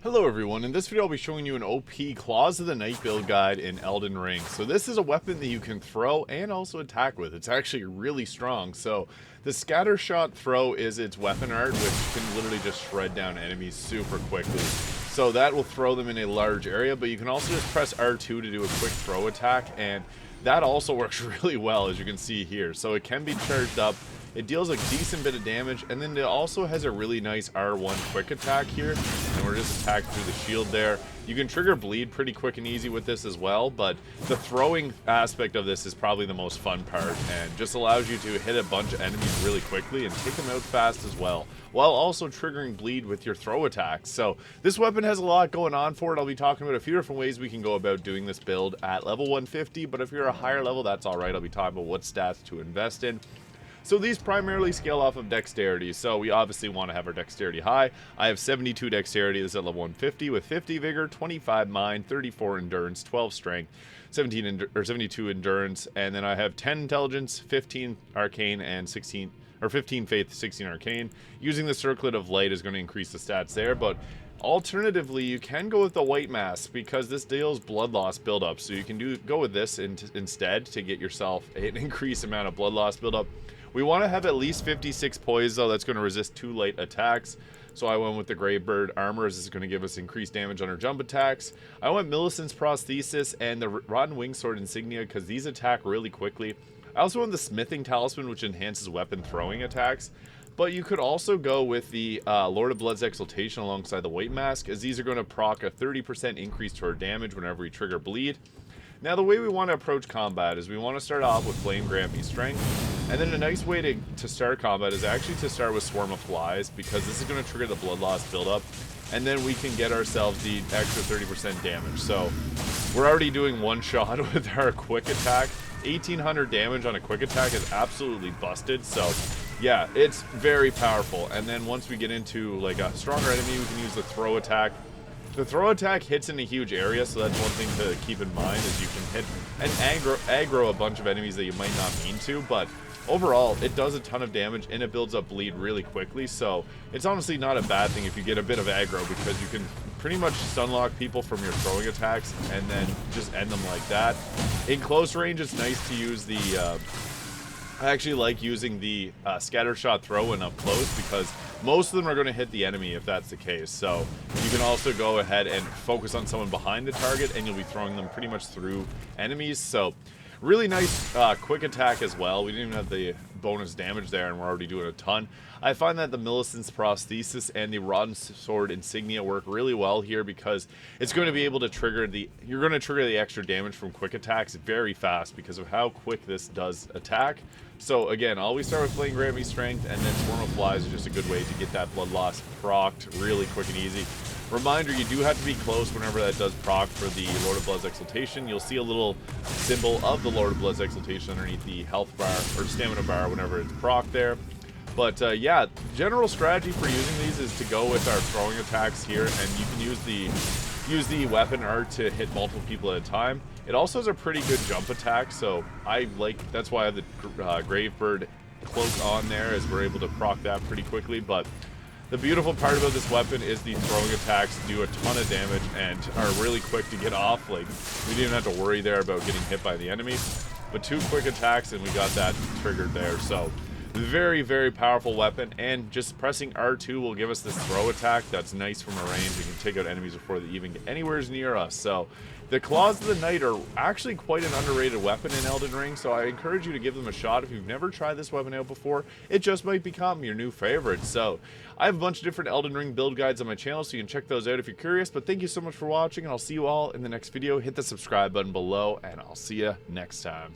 Hello everyone, in this video I'll be showing you an OP Claws of the Night build guide in Elden Ring. So this is a weapon that you can throw and also attack with. It's actually really strong. So the scatter shot throw is its weapon art, which can literally just shred down enemies super quickly. So that will throw them in a large area, but you can also just press R2 to do a quick throw attack, and that also works really well, as you can see here. So it can be charged up. It deals a decent bit of damage, and then it also has a really nice R1 quick attack here, and we're just attacked through the shield there. You can trigger bleed pretty quick and easy with this as well, but the throwing aspect of this is probably the most fun part, and just allows you to hit a bunch of enemies really quickly and take them out fast as well, while also triggering bleed with your throw attacks. So this weapon has a lot going on for it. I'll be talking about a few different ways we can go about doing this build at level 150, but if you're a higher level, that's alright. I'll be talking about what stats to invest in. So these primarily scale off of dexterity, so we obviously want to have our dexterity high. I have 72 dexterity, this is at level 150, with 50 vigor, 25 mind, 34 endurance, 12 strength, 72 endurance, and then I have 10 intelligence, 15 arcane, and 15 faith, 16 arcane. Using the circlet of light is going to increase the stats there, but alternatively, you can go with the white mask because this deals blood loss buildup. So you can go with this instead to get yourself an increased amount of blood loss buildup. We want to have at least 56 poise though. That's going to resist 2 light attacks. So I went with the Gravebird armor, as this is going to give us increased damage on our jump attacks. I went Millicent's prosthesis and the Rotten Wingsword insignia because these attack really quickly. I also went the Smithing Talisman, which enhances weapon throwing attacks. But you could also go with the Lord of Blood's Exaltation alongside the White Mask, as these are going to proc a 30% increase to our damage whenever we trigger bleed. Now the way we want to approach combat is we want to start off with Flame Grant Me Strength, and then a nice way to start combat is actually to start with Swarm of Flies, because this is going to trigger the blood loss buildup, and then we can get ourselves the extra 30% damage. So we're already doing one shot with our quick attack. 1800 damage on a quick attack is absolutely busted, so yeah, it's very powerful. And then once we get into like a stronger enemy, we can use the throw attack. The throw attack hits in a huge area, so that's one thing to keep in mind, is you can hit and aggro a bunch of enemies that you might not mean to, but overall it does a ton of damage and it builds up bleed really quickly. So it's honestly not a bad thing if you get a bit of aggro, because you can pretty much stunlock people from your throwing attacks and then just end them like that. In close range, it's nice to use the I actually like using the scatter shot throw when up close, because most of them are going to hit the enemy if that's the case. So you can also go ahead and focus on someone behind the target and you'll be throwing them pretty much through enemies. So really nice quick attack as well. We didn't even have the bonus damage there and we're already doing a ton. I find that the Millicent's prosthesis and the Rotten Sword insignia work really well here, because it's going to be able to trigger you're going to trigger the extra damage from quick attacks very fast because of how quick this does attack. So again, always start with Flame Grant Me Strength, and then Swarm of Flies is just a good way to get that blood loss procced really quick and easy. Reminder, you do have to be close whenever that does proc for the Lord of Blood's Exaltation. You'll see a little symbol of the Lord of Blood's Exaltation underneath the health bar or stamina bar whenever it's proc there. But yeah, general strategy for using these is to go with our throwing attacks here, and you can use the weapon art to hit multiple people at a time. It also has a pretty good jump attack, so that's why I have the Gravebird cloak on there, as we're able to proc that pretty quickly. But the beautiful part about this weapon is the throwing attacks do a ton of damage and are really quick to get off. Like, we didn't have to worry there about getting hit by the enemy, but 2 quick attacks and we got that triggered there. So very, very powerful weapon, and just pressing R2 will give us this throw attack that's nice from a range. We can take out enemies before they even get anywhere near us. So the Claws of the Night are actually quite an underrated weapon in Elden Ring, so I encourage you to give them a shot. If you've never tried this weapon out before, it just might become your new favorite. So I have a bunch of different Elden Ring build guides on my channel, so you can check those out if you're curious. But thank you so much for watching, and I'll see you all in the next video. Hit the subscribe button below, and I'll see you next time.